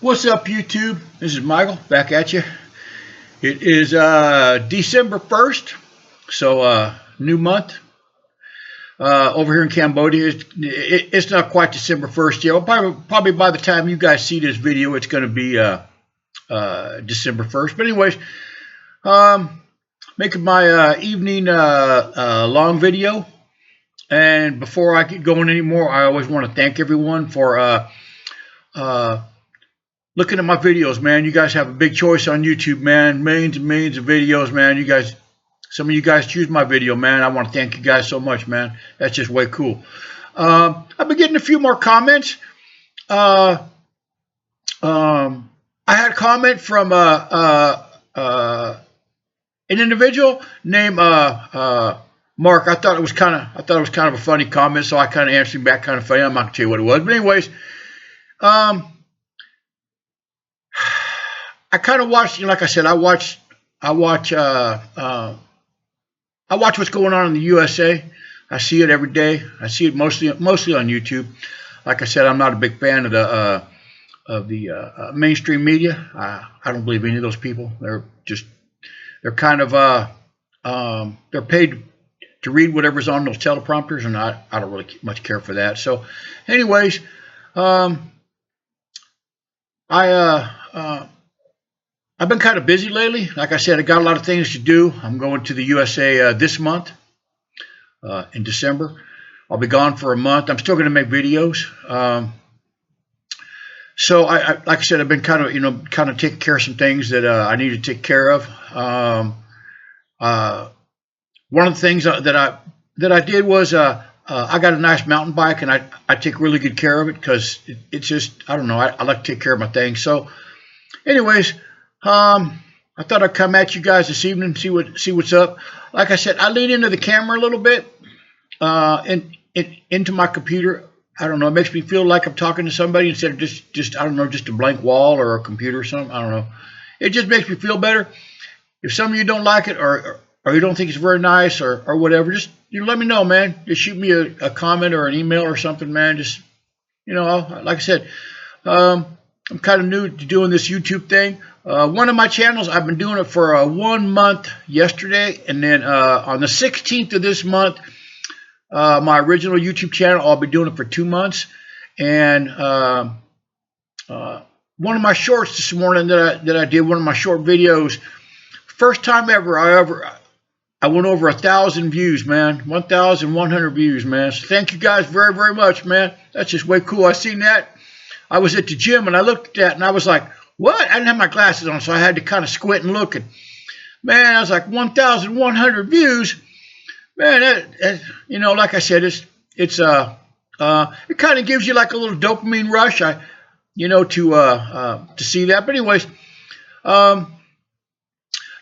What's up, YouTube? This is Michael back at you. It is December 1st, so new month. Over here in Cambodia, it's not quite December 1st yet. Well, probably by the time you guys see this video, it's going to be December 1st. But anyways, making my evening long video. And before I get going anymore, I always want to thank everyone for looking at my videos, man. You guys have a big choice on YouTube, man. Millions and millions of videos, man. Some of you guys choose my video, man. I want to thank you guys so much, man. That's just way cool. I've been getting a few more comments. I had a comment from an individual named Mark. I thought it was kind of a funny comment, so I kind of answered him back kind of funny. I'm not gonna tell you what it was, but anyways, I kind of watched, like I said, I watch what's going on in the USA. I see it every day. I see it mostly on YouTube. Like I said, I'm not a big fan of the mainstream media. I don't believe any of those people. They're kind of they're paid to read whatever's on those teleprompters, and I don't really much care for that. So, anyways, I've been kind of busy lately. Like I said, I got a lot of things to do. I'm going to the USA this month, in December. I'll be gone for a month. I'm still going to make videos. So like I said, I've been kind of taking care of some things that I need to take care of. One of the things that I did was I got a nice mountain bike, and I take really good care of it because it's just, I don't know, I like to take care of my things. So, anyways. I thought I'd come at you guys this evening and see what's up. Like I said, I lean into the camera a little bit, into my computer. I don't know. It makes me feel like I'm talking to somebody instead of just I don't know, just a blank wall or a computer or something. I don't know. It just makes me feel better. If some of you don't like it or you don't think it's very nice or whatever, just let me know, man. Just shoot me a comment or an email or something, man. Just like I said, I'm kind of new to doing this YouTube thing. One of my channels, I've been doing it for 1 month yesterday, and then on the 16th of this month, my original YouTube channel, I'll be doing it for 2 months. And one of my shorts this morning that I did, one of my short videos, first time ever I went over 1,000 views, man. 1,100 views, man. So thank you guys very, very much, man. That's just way cool. I seen that. I was at the gym and I looked at that and I was like, what? I didn't have my glasses on, so I had to kind of squint and look. And man, I was like, 1,100 views. Man, that like I said, it kind of gives you like a little dopamine rush. To see that. But anyways,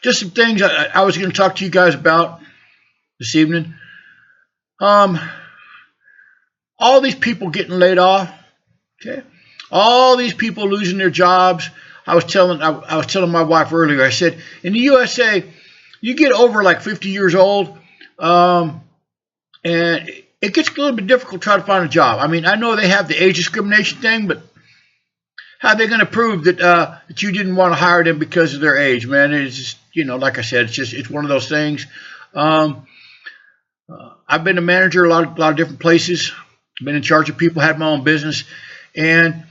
just some things I was going to talk to you guys about this evening. All these people getting laid off. Okay. All these people losing their jobs. I was telling my wife earlier. I said, in the USA, you get over like 50 years old, and it gets a little bit difficult to try to find a job. I mean, I know they have the age discrimination thing, but how are they going to prove that you didn't want to hire them because of their age, man? It's just, like I said, it's one of those things. I've been a manager a lot of different places. Been in charge of people, had my own business, and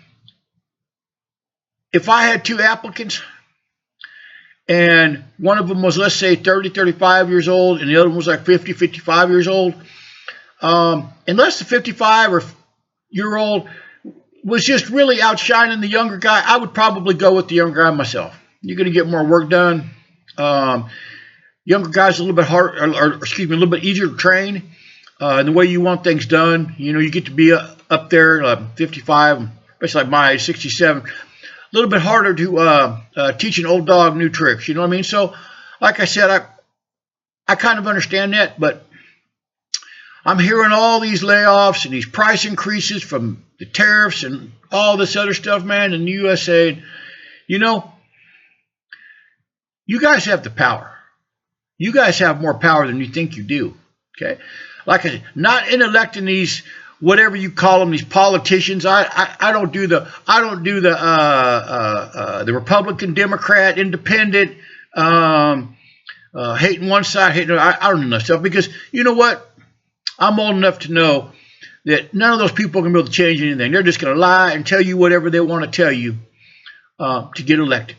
if I had 2 applicants and one of them was, let's say, 30, 35 years old and the other one was like 50, 55 years old, unless the 55-year-old was just really outshining the younger guy, I would probably go with the younger guy myself. You're going to get more work done. Younger guys a little bit hard, a little bit easier to train. And the way you want things done, you get to be up there, 55, especially like my age, 67. A little bit harder to teach an old dog new tricks, you know what I mean? So, like I said, I kind of understand that, but I'm hearing all these layoffs and these price increases from the tariffs and all this other stuff, man, in the USA. You guys have the power. You guys have more power than you think you do, okay? Like I said, not in electing these whatever you call them, these politicians. I don't do the the Republican, Democrat, Independent, hating one side, hating I don't do that stuff, because you know what? I'm old enough to know that none of those people are going to be able to change anything. They're just going to lie and tell you whatever they want to tell you to get elected.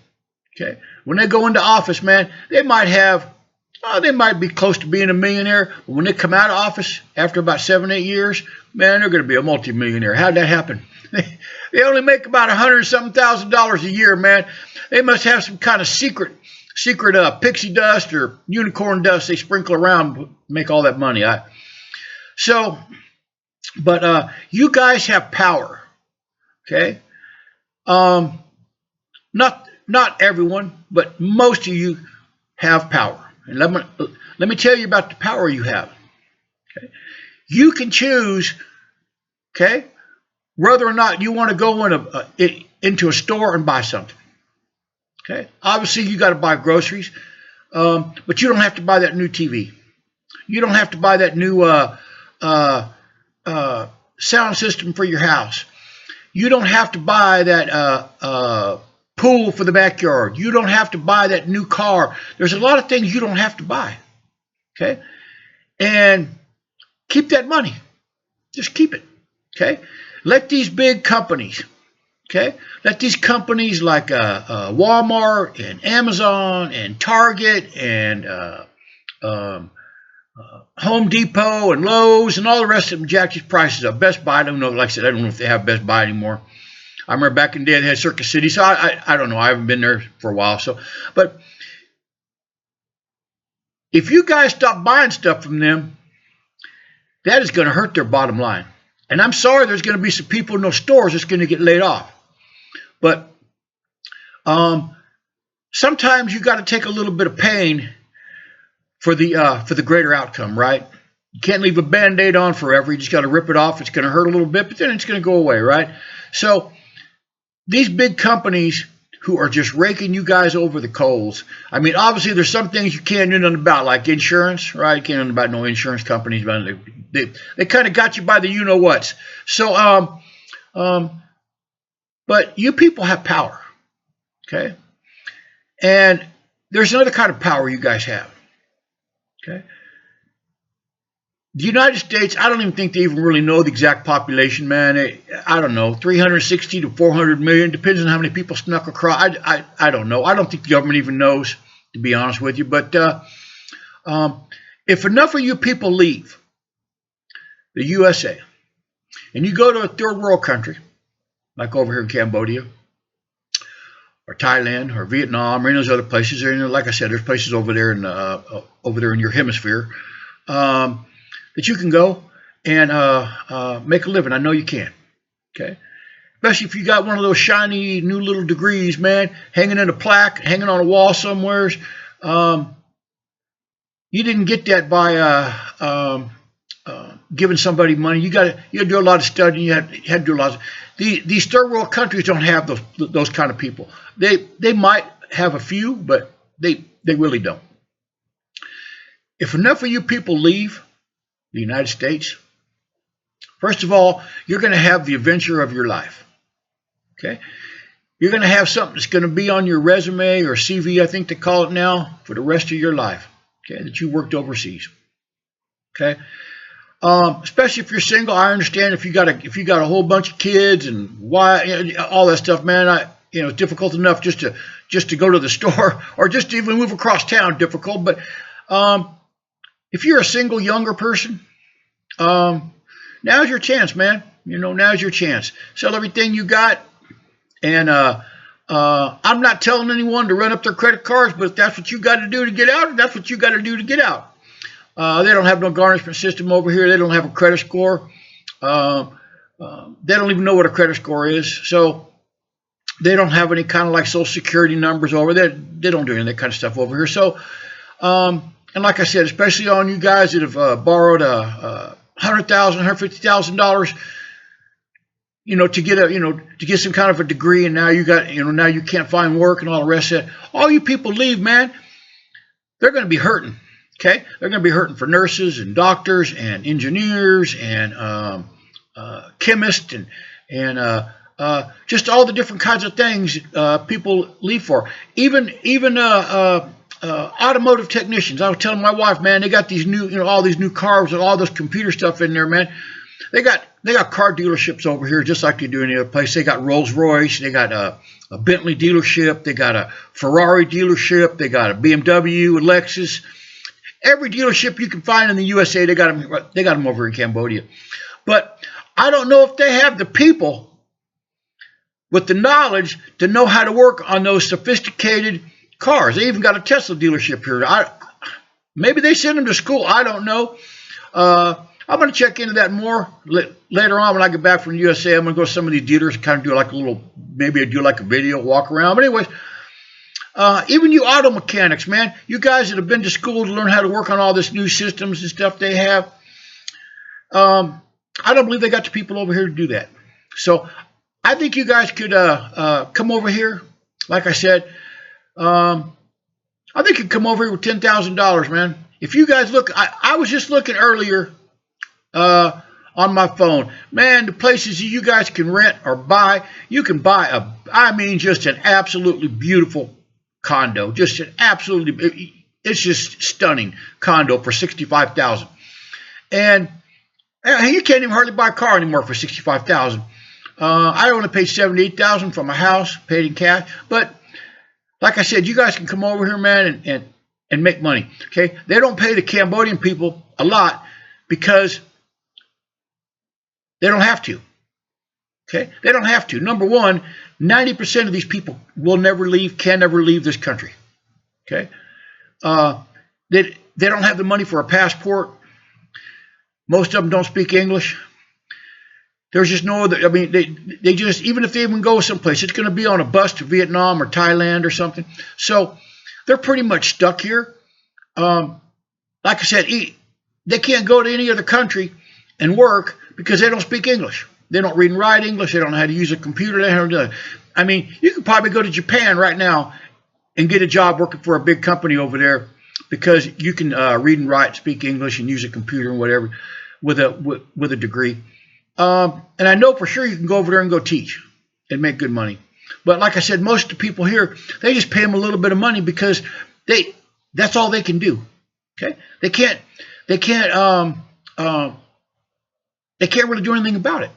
Okay, when they go into office, man, they might be close to being a millionaire, but when they come out of office after about 7-8 years, man, they're going to be a multimillionaire. How'd that happen? They only make about $100,000 a year, man. They must have some kind of secret pixie dust or unicorn dust they sprinkle around to make all that money. But you guys have power, okay? Not everyone, but most of you have power. And let me tell you about the power you have. Okay? You can choose, okay, whether or not you want to go into a store and buy something. Okay, obviously you got to buy groceries, but you don't have to buy that new TV. You don't have to buy that new sound system for your house. You don't have to buy that pool for the backyard. You don't have to buy that new car. There's a lot of things you don't have to buy. Okay, and keep that money. Just keep it. Okay, let these big companies. Okay, let these companies like Walmart and Amazon and Target and Home Depot and Lowe's and all the rest of them jack these prices up. Best Buy, I don't know. Like I said, I don't know if they have Best Buy anymore. I remember back in the day they had Circuit City, so I don't know. I haven't been there for a while. But if you guys stop buying stuff from them, that is going to hurt their bottom line. And I'm sorry, there's going to be some people in those stores that's going to get laid off. But sometimes you got to take a little bit of pain for the greater outcome, right? You can't leave a Band-Aid on forever. You just got to rip it off. It's going to hurt a little bit, but then it's going to go away, right? So these big companies who are just raking you guys over the coals. I mean, obviously there's some things you can't do nothing about, like insurance, right? You can't do nothing about no insurance companies. They kind of got you by the you-know-whats. So, but you people have power, okay? And there's another kind of power you guys have, okay? The United States, I don't even think they even really know the exact population, man. I don't know, 360 to 400 million, depends on how many people snuck across. I don't know. I don't think the government even knows, to be honest with you. But if enough of you people leave the USA and you go to a third world country, like over here in Cambodia or Thailand or Vietnam or any of those other places, like I said, there's places over there in your hemisphere, that you can go and make a living. I know you can, okay? Especially if you got one of those shiny new little degrees, man, hanging in a plaque, hanging on a wall somewhere. You didn't get that by giving somebody money. You got to do a lot of studying. You had to do a lot. These third world countries don't have those kind of people. They might have a few, but they really don't. If enough of you people leave the United States, first of all, you're going to have the adventure of your life. Okay? You're going to have something that's going to be on your resume or CV, I think they call it now, for the rest of your life. Okay? That you worked overseas. Okay? Especially if you're single, I understand if you got a whole bunch of kids and all that stuff, man. It's difficult enough just to go to the store or just to even move across town. Difficult, but if you're a single younger person, now's your chance, man. Now's your chance. Sell everything you got, and I'm not telling anyone to run up their credit cards, but if that's what you got to do to get out, that's what you got to do to get out. They don't have no garnishment system over here. They don't have a credit score. They don't even know what a credit score is. So they don't have any kind of like Social Security numbers over there. They don't do any of that kind of stuff over here. So, and like I said, especially on you guys that have borrowed $100,000, $150,000, to get some kind of a degree, and now now you can't find work and all the rest of it. All you people leave, man, they're going to be hurting. Okay, they're going to be hurting for nurses and doctors and engineers and chemists and just all the different kinds of things people leave for. Even automotive technicians. I was telling my wife, man, they got these new, all these new cars with all this computer stuff in there, man. They got car dealerships over here just like they do any other place. They got Rolls Royce, they got a Bentley dealership, they got a Ferrari dealership, they got a BMW, a Lexus. Every dealership you can find in the USA, they got them over in Cambodia. But I don't know if they have the people with the knowledge to know how to work on those sophisticated cars. They even got a Tesla dealership here. Maybe they send them to school. I don't know. I'm going to check into that more later on when I get back from the USA. I'm going to go to some of these dealers and kind of do like a little, maybe I do like a video walk around. But anyways, even you auto mechanics, man, you guys that have been to school to learn how to work on all this new systems and stuff they have, I don't believe they got the people over here to do that. So I think you guys could come over here. Like I said, I think you could come over here with $10,000, man. If you guys look, I was just looking earlier on my phone. Man, the places you guys can rent or buy, you can buy just an absolutely beautiful condo. Just an absolutely, it's just stunning condo for $65,000. And you can't even hardly buy a car anymore for $65,000. I only paid $78,000 for my house, paid in cash. But like I said, you guys can come over here, man, and make money. Okay, they don't pay the Cambodian people a lot because they don't have to. Okay, they don't have to. Number one, 90% of these people will never leave, can never leave this country. Okay, they don't have the money for a passport. Most of them don't speak English. There's just no other, I mean, they just, even if they even go someplace, it's going to be on a bus to Vietnam or Thailand or something. So they're pretty much stuck here. Like I said, they can't go to any other country and work because they don't speak English. They don't read and write English. They don't know how to use a computer. They don't know. I mean, you could probably go to Japan right now and get a job working for a big company over there because you can read and write, speak English, and use a computer and whatever with a degree. And I know for sure you can go over there and go teach and make good money. But like I said, most of the people here, they just pay them a little bit of money because that's all they can do. Okay, they can't really do anything about it.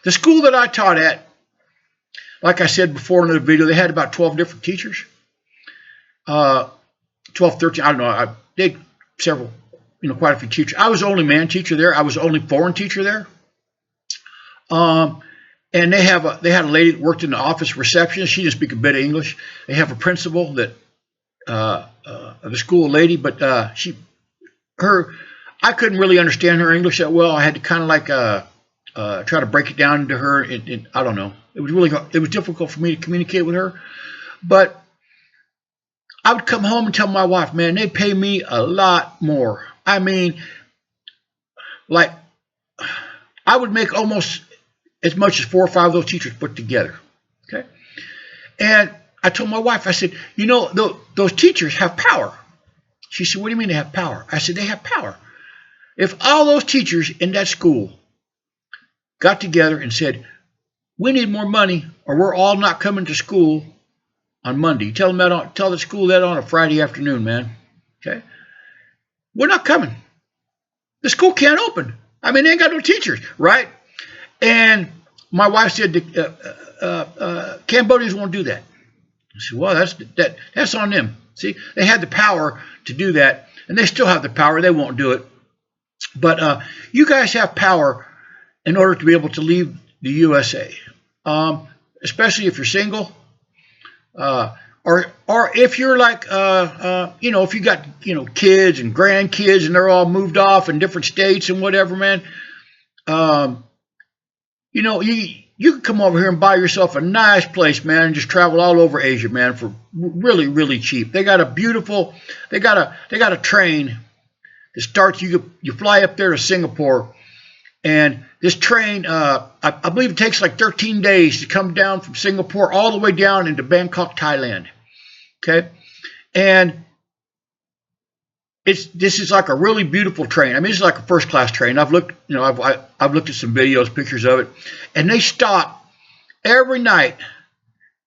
The school that I taught at, like I said before in the video, they had about 12 different teachers. 12, 13, I don't know. They had several, quite a few teachers. I was the only man teacher there. I was the only foreign teacher there. And they had a lady that worked in the office receptionist. She didn't speak a bit of English. They have a principal that of the school lady, but I couldn't really understand her English that well. I had to kind of like try to break it down to her. I don't know. It was difficult for me to communicate with her. But I would come home and tell my wife, man, they pay me a lot more. I mean, like I would make almost as much as 4 or 5 of those teachers put together. Okay, and I told my wife, I said, those teachers have power. She said, what do you mean they have power? I said, they have power. If all those teachers in that school got together and said, we need more money or we're all not coming to school on Monday. Tell the school that on a Friday afternoon, man. Okay, we're not coming. The school can't open. I mean, they ain't got no teachers, right? And my wife said, Cambodians won't do that. I said, well, that's on them. See, they had the power to do that, and they still have the power. They won't do it. But you guys have power in order to be able to leave the USA, especially if you're single, or if you're like, if you got kids and grandkids and they're all moved off in different states and whatever, man. You can come over here and buy yourself a nice place, man, and just travel all over Asia, man, for really, really cheap. They got a train that starts, you fly up there to Singapore, and this train, I believe it takes like 13 days to come down from Singapore all the way down into Bangkok, Thailand. Okay, and this is like a really beautiful train. I mean, it's like a first class train. I've looked, I've looked at some videos, pictures of it, and they stop every night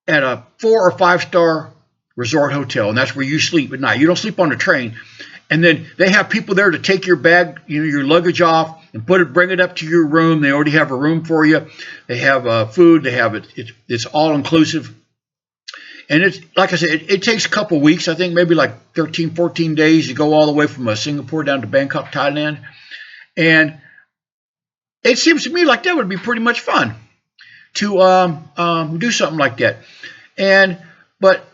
at a 4 or 5 star resort hotel, and that's where you sleep at night. You don't sleep on the train. And then they have people there to take your bag, your luggage off and bring it up to your room. They already have a room for you. They have food. They have it's all inclusive. And it's, like I said, it takes a couple of weeks. I think maybe like 13, 14 days to go all the way from Singapore down to Bangkok, Thailand. And it seems to me like that would be pretty much fun to do something like that. But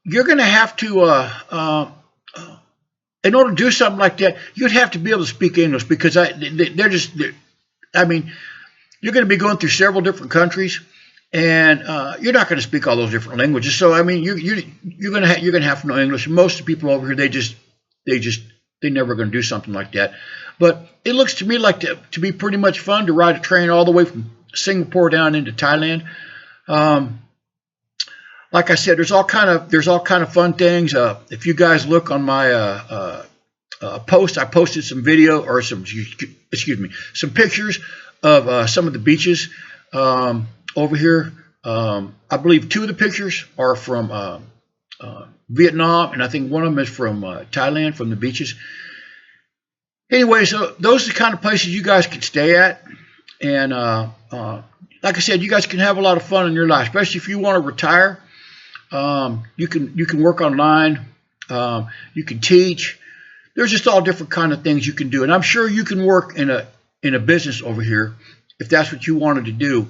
you're going to have to, in order to do something like that, you'd have to be able to speak English, because you're going to be going through several different countries, and you're not going to speak all those different languages. So I mean, you're going to have to know English. Most of the people over here, they're never going to do something like that. But it looks to me like to be pretty much fun to ride a train all the way from Singapore down into Thailand. Like I said, there's all kind of fun things. If you guys look on my post, I posted some video or some pictures of some of the beaches over here. I believe 2 of the pictures are from Vietnam, and I think one of them is from Thailand, from the beaches. Anyway, so those are the kind of places you guys can stay at, and like I said, you guys can have a lot of fun in your life, especially if you want to retire. You can work online. You can teach. There's just all different kind of things you can do, and I'm sure you can work in a business over here if that's what you wanted to do.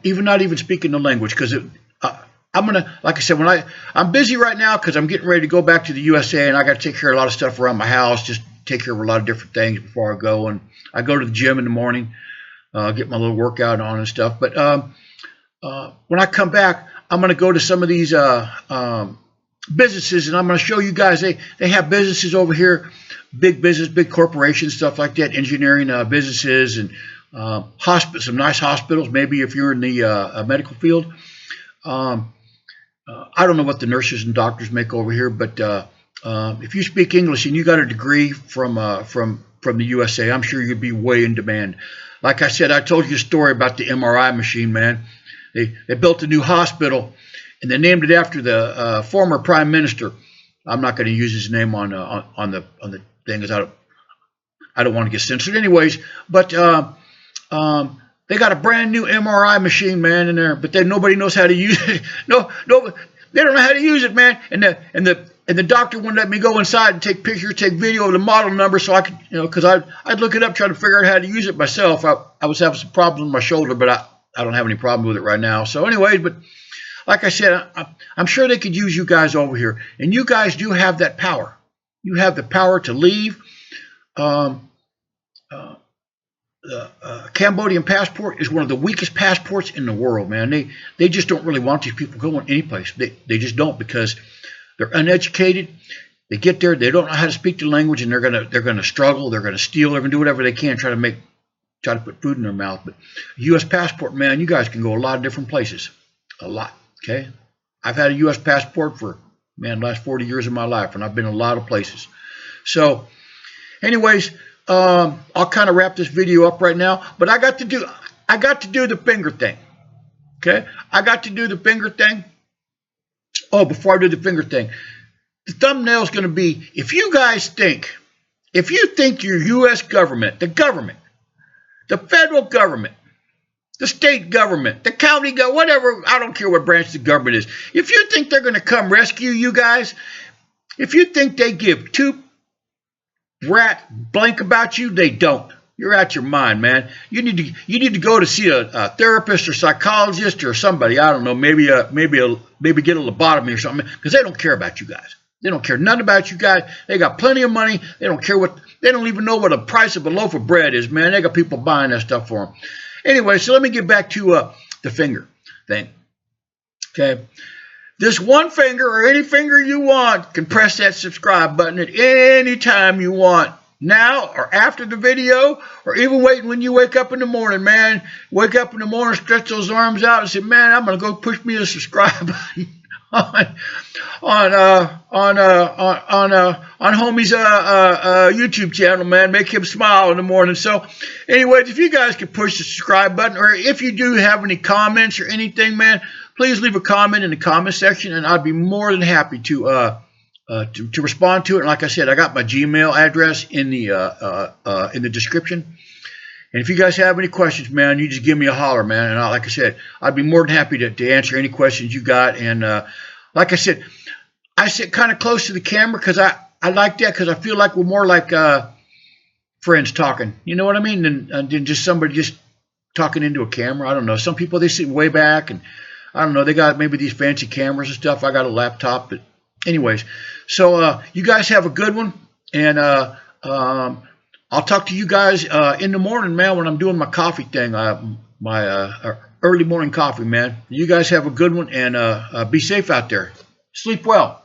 Even not even speaking the language, because I'm gonna, like I said, I'm busy right now because I'm getting ready to go back to the USA, and I got to take care of a lot of stuff around my house, just take care of a lot of different things before I go. And I go to the gym in the morning, get my little workout on and stuff. But when I come back, I'm going to go to some of these businesses, and I'm going to show you guys. They have businesses over here, big business, big corporations, stuff like that, engineering businesses, and some nice hospitals. Maybe if you're in the medical field. I don't know what the nurses and doctors make over here, but if you speak English and you got a degree from the USA, I'm sure you'd be way in demand. Like I said, I told you a story about the MRI machine, man. They built a new hospital, and they named it after the former prime minister. I'm not going to use his name on the thing, because I don't want to get censored, anyways. But they got a brand new MRI machine, man, in there, but then nobody knows how to use it. No, they don't know how to use it, man. And the doctor wouldn't let me go inside and take pictures, take video of the model number, so I could, because I'd look it up, try to figure out how to use it myself. I was having some problems with my shoulder, but I don't have any problem with it right now. So anyways, but like I said, I'm sure they could use you guys over here. And you guys do have that power. You have the power to leave. The Cambodian passport is one of the weakest passports in the world, man. They just don't really want these people going anyplace. They just don't, because they're uneducated. They get there, they don't know how to speak the language, and they're gonna struggle. They're gonna steal. They're gonna do whatever they can, try to put food in their mouth. But U.S. passport, man, you guys can go a lot of different places. A lot, okay? I've had a U.S. passport for, man, the last 40 years of my life, and I've been a lot of places. So, anyways, I'll kind of wrap this video up right now. But I got to do the finger thing, okay? I got to do the finger thing. Oh, before I do the finger thing, the thumbnail is going to be, if you think your U.S. government, the federal government, the state government, the county government, whatever, I don't care what branch the government is. If you think they're going to come rescue you guys, if you think they give two rat blank about you, they don't. You're out your mind, man. You need to go to see a therapist or psychologist or somebody. I don't know, maybe get a lobotomy or something, because they don't care about you guys. They don't care nothing about you guys. They got plenty of money. They don't care they don't even know what the price of a loaf of bread is, man. They got people buying that stuff for them. Anyway, so let me get back to the finger thing. Okay. This one finger, or any finger you want, can press that subscribe button at any time you want. Now or after the video, or even waiting when you wake up in the morning, man. Wake up in the morning, stretch those arms out and say, man, I'm going to go push me a subscribe button. on homie's YouTube channel, man. Make him smile in the morning. So, anyways, if you guys could push the subscribe button, or if you do have any comments or anything, man, please leave a comment in the comment section, and I'd be more than happy to respond to it. And like I said, I got my Gmail address in the description. And if you guys have any questions, man, you just give me a holler, man. And like I said, I'd be more than happy to answer any questions you got. And like I sit kind of close to the camera because I like that, because I feel like we're more like friends talking. You know what I mean? Than just somebody just talking into a camera. I don't know. Some people, they sit way back, and I don't know. They got maybe these fancy cameras and stuff. I got a laptop. But anyways, so you guys have a good one. And I'll talk to you guys in the morning, man, when I'm doing my coffee thing, my early morning coffee, man. You guys have a good one, and be safe out there. Sleep well.